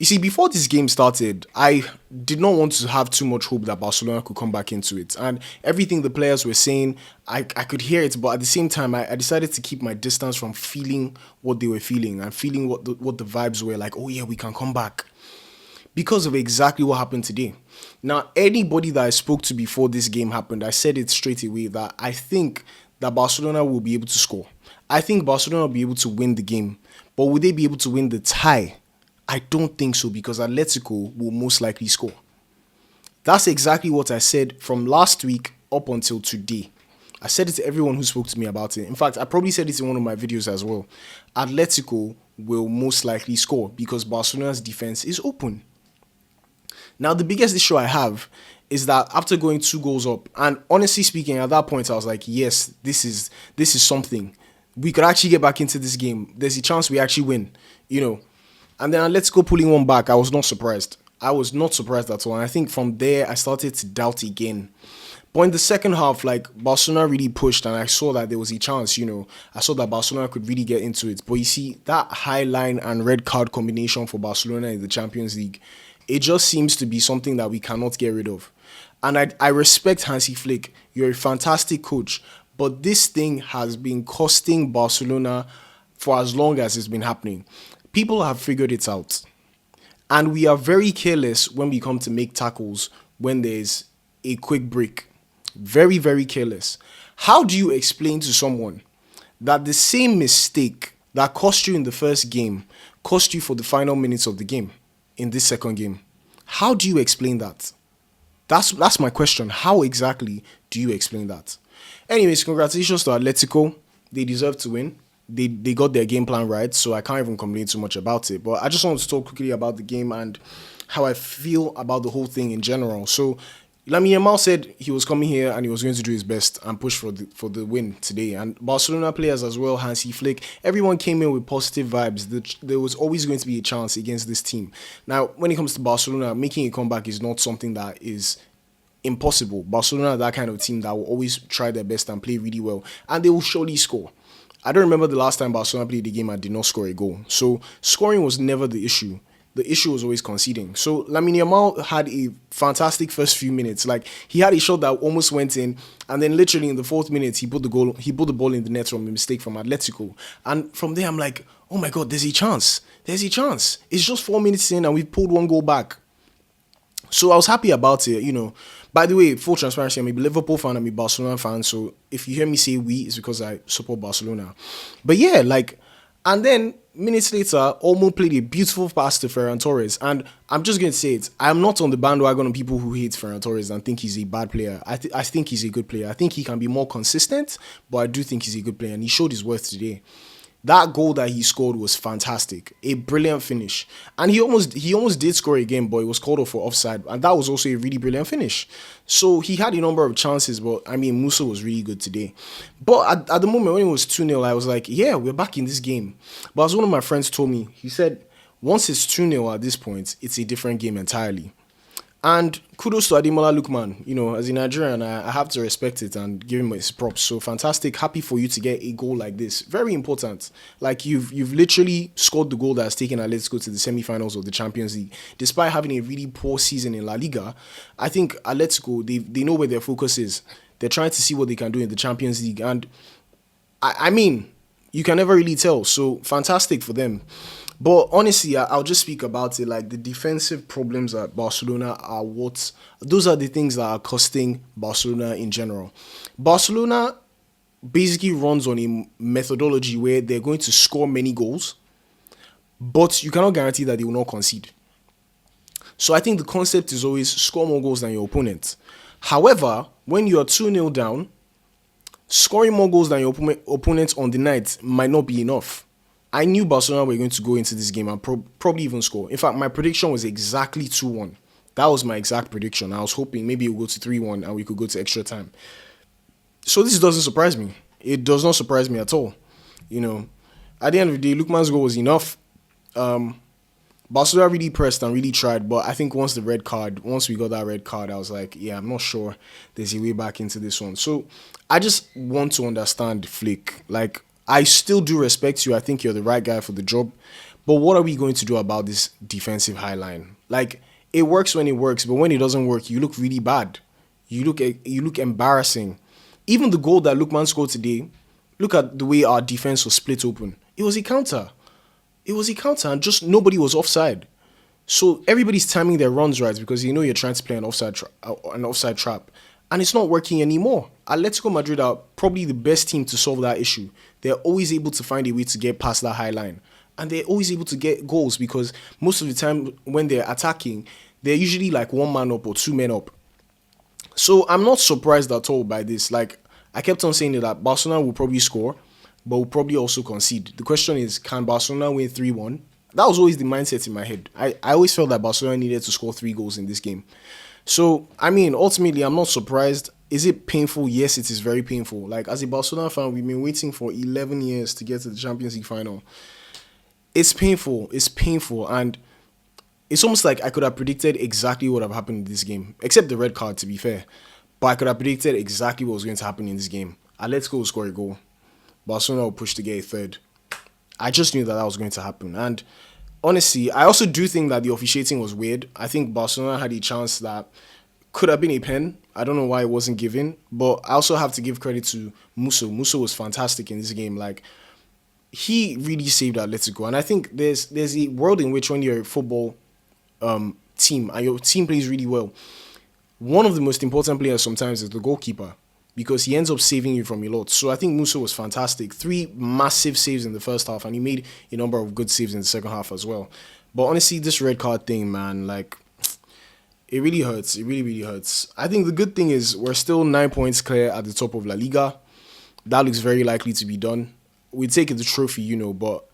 You see, before this game started, I did not want to have too much hope that Barcelona could come back into it. And everything the players were saying, I could hear it, but at the same time, I decided to keep my distance from feeling what they were feeling and feeling what the vibes were like, oh yeah, we can come back. Because of exactly what happened today. Now, anybody that I spoke to before this game happened, I said it straight away that I think that Barcelona will be able to score. I think Barcelona will be able to win the game. But will they be able to win the tie? I don't think so because Atletico will most likely score. That's exactly what I said from last week up until today. I said it to everyone who spoke to me about it. In fact, I probably said it in one of my videos as well. Atletico will most likely score because Barcelona's defense is open. Now, the biggest issue I have is that after going 2 goals up, and honestly speaking, at that point, I was like, yes, this is something. We could actually get back into this game. There's a chance we actually win, And then let's go pulling one back. I was not surprised. I was not surprised at all. And I think from there, I started to doubt again. But in the second half, Barcelona really pushed and I saw that there was a chance, I saw that Barcelona could really get into it. But you see, that high line and red card combination for Barcelona in the Champions League, it just seems to be something that we cannot get rid of. And I respect Hansi Flick. You're a fantastic coach. But this thing has been costing Barcelona for as long as it's been happening. People have figured it out. And we are very careless when we come to make tackles when there's a quick break. Very, very careless. How do you explain to someone that the same mistake that cost you in the first game cost you for the final minutes of the game in this second game? How do you explain that? That's my question. How exactly do you explain that? Anyways, congratulations to Atletico. They deserve to win. They got their game plan right, so I can't even complain too much about it. But I just want to talk quickly about the game and how I feel about the whole thing in general. So, Lamine Yamal said he was coming here and he was going to do his best and push for the win today. And Barcelona players as well, Hansi Flick, everyone came in with positive vibes. There was always going to be a chance against this team. Now, when it comes to Barcelona, making a comeback is not something that is impossible. Barcelona are that kind of team that will always try their best and play really well. And they will surely score. I don't remember the last time Barcelona played the game and did not score a goal. So scoring was never the issue. The issue was always conceding. So Lamine Yamal had a fantastic first few minutes. He had a shot that almost went in, and then literally in the 4th minute he put the ball in the net from a mistake from Atletico. And from there I'm like, oh my god, there's a chance. There's a chance. It's just 4 minutes in and we pulled 1 goal back. So I was happy about it, By the way, full transparency, I'm a Liverpool fan, I'm a Barcelona fan, so if you hear me say we, it's because I support Barcelona. But yeah, and then minutes later, Olmo played a beautiful pass to Ferran Torres, and I'm just going to say it, I'm not on the bandwagon of people who hate Ferran Torres and think he's a bad player. I think he's a good player. I think he can be more consistent, but I do think he's a good player, and he showed his worth today. That goal that he scored was fantastic. A brilliant finish. And he almost did score again, but it was called off for offside. And that was also a really brilliant finish. So he had a number of chances, but Musso was really good today. But at the moment when it was 2-0, I was like, yeah, we're back in this game. But as one of my friends told me, he said, once it's 2-0 at this point, it's a different game entirely. And kudos to Ademola Lookman. As a Nigerian, I have to respect it and give him his props. So fantastic. Happy for you to get a goal like this. Very important. You've literally scored the goal that has taken Atletico to the semi-finals of the Champions League. Despite having a really poor season in La Liga, I think Atletico, they know where their focus is. They're trying to see what they can do in the Champions League. And you can never really tell. So fantastic for them. But honestly, I'll just speak about it. The defensive problems at Barcelona those are the things that are costing Barcelona in general. Barcelona basically runs on a methodology where they're going to score many goals, but you cannot guarantee that they will not concede. So I think the concept is always score more goals than your opponent. However, when you are 2-0 down, scoring more goals than your opponent on the night might not be enough. I knew Barcelona were going to go into this game and probably even score. In fact, my prediction was exactly 2-1. That was my exact prediction. I was hoping maybe it would go to 3-1 and we could go to extra time. So this doesn't surprise me. It does not surprise me at all. At the end of the day, Lookman's goal was enough. Barcelona really pressed and really tried, but I think once we got that red card, I was like, yeah, I'm not sure there's a way back into this one. So I just want to understand Flick. I still do respect you. I think you're the right guy for the job. But what are we going to do about this defensive high line? Like, it works when it works, but when it doesn't work, you look really bad. You look embarrassing. Even the goal that Lookman scored today, look at the way our defense was split open. It was a counter. It was a counter, and just nobody was offside. So everybody's timing their runs right because you know you're trying to play an offside trap, and it's not working anymore. Atletico Madrid are probably the best team to solve that issue. They're always able to find a way to get past that high line, and they're always able to get goals because most of the time when they're attacking, they're usually like one man up or two men up. So I'm not surprised at all by this. Like, I kept on saying that Barcelona will probably score, but will probably also concede. The question is, can Barcelona win 3-1? That was always the mindset in my head. I always felt that Barcelona needed to score 3 goals in this game. So, I mean, ultimately, I'm not surprised. Is it painful? Yes, it is very painful. Like, as a Barcelona fan, we've been waiting for 11 years to get to the Champions League final. It's painful. It's painful. And it's almost like I could have predicted exactly what would have happened in this game, except the red card, to be fair. But I could have predicted exactly what was going to happen in this game. Atletico will score a goal. Barcelona will push to get a third. I just knew that that was going to happen. And honestly, I also do think that the officiating was weird. I think Barcelona had a chance that could have been a pen. I don't know why it wasn't given. But I also have to give credit to Musso. Musso was fantastic in this game. Like, he really saved Atletico. And I think there's a world in which when you're a football team and your team plays really well, one of the most important players sometimes is the goalkeeper because he ends up saving you from a lot. So I think Musso was fantastic. 3 massive saves in the first half, and he made a number of good saves in the second half as well. But honestly, this red card thing, man, like, it really hurts. It really, really hurts. I think the good thing is we're still 9 points clear at the top of La Liga. That looks very likely to be done. We take the trophy, but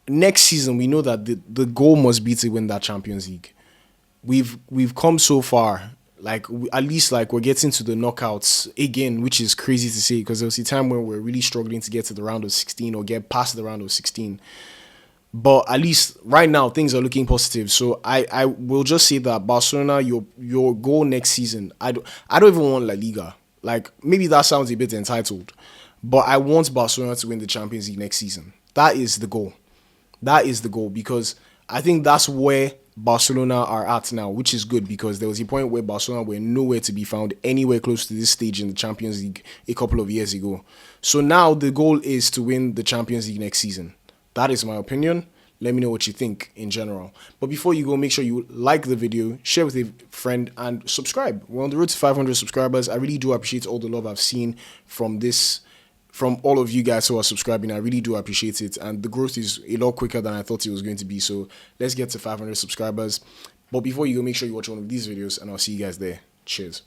next season we know that the goal must be to win that Champions League. We've come so far. Like, at least like we're getting to the knockouts again, which is crazy to say because there was a time when we're really struggling to get to the round of 16 or get past the round of 16. But at least right now things are looking positive. So I will just say that Barcelona, your goal next season, I don't even want La Liga. Like, maybe that sounds a bit entitled, but I want Barcelona to win the Champions League next season. That is the goal. That is the goal because I think that's where Barcelona are at now, which is good because there was a point where Barcelona were nowhere to be found anywhere close to this stage in the Champions League a couple of years ago. So now the goal is to win the Champions League next season. That is my opinion. Let me know what you think in general. But before you go, make sure you like the video, share with a friend, and subscribe. We're on the road to 500 subscribers. I really do appreciate all the love I've seen from all of you guys who are subscribing. I really do appreciate it. And the growth is a lot quicker than I thought it was going to be. So let's get to 500 subscribers. But before you go, make sure you watch one of these videos and I'll see you guys there. Cheers.